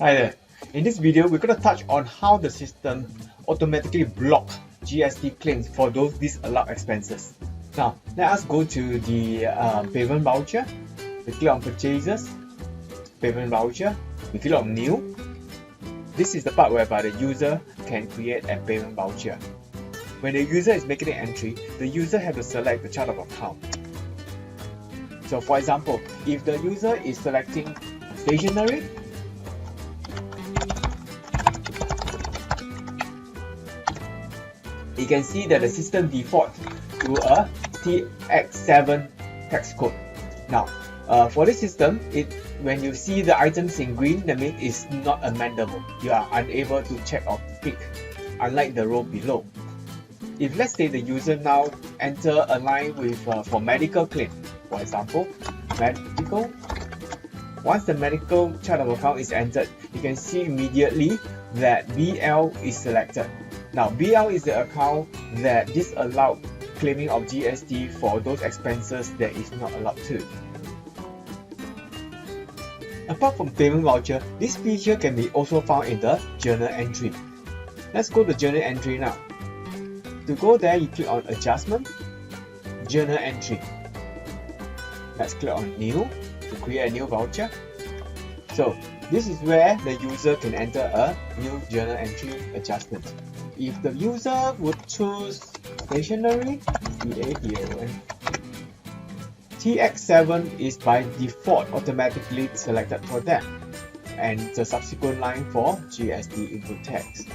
Hi there. In this video, we're going to touch on how the system automatically blocks GST claims for those disallowed expenses. Now, let us go to the payment voucher. We click on Purchases, Payment Voucher. We click on New. This is the part whereby the user can create a payment voucher. When the user is making an entry, the user has to select the chart of account. So for example, if the user is selecting stationery, you can see that the system defaults to a TX7 tax code. Now, for this system, when you see the items in green, that means it's not amendable. You are unable to check or pick, unlike the row below. If let's say the user now enter a line with for medical claim, for example, medical. Once the medical chart of account is entered, you can see immediately that BL is selected. Now, BL is the account that disallowed claiming of GST for those expenses that is not allowed to. Apart from payment voucher, this feature can be also found in the journal entry. Let's go to journal entry now. To go there, you click on Adjustment, Journal Entry. Let's click on New to create a new voucher. So this is where the user can enter a new journal entry adjustment. If the user would choose stationery, TX7 is by default automatically selected for them, and the subsequent line for GST input tax.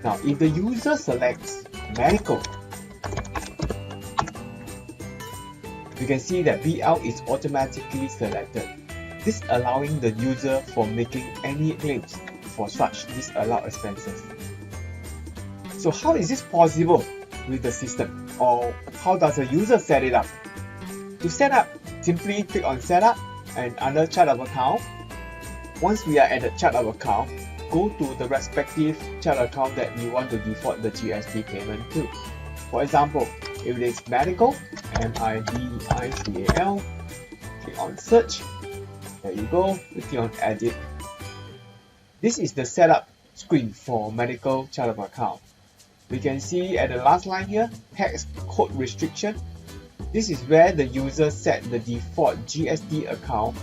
Now, if the user selects medical, you can see that BL is automatically selected. This allowing the user for making any claims for such disallowed expenses. So how is this possible with the system, or how does the user set it up? To set up, simply click on Setup and under Chart of Account. Once we are at the Chart of Account, go to the respective chart account that you want to default the GST payment to. For example, if it is medical, MEDICAL, click on Search. There you go, click on Edit. This is the setup screen for medical chart of account. We can see at the last line here, tax code restriction. This is where the user set the default GST account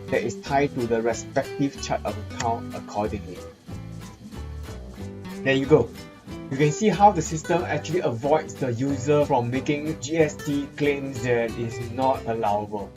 that is tied to the respective chart of account accordingly. There you go. You can see how the system actually avoids the user from making GST claims that is not allowable.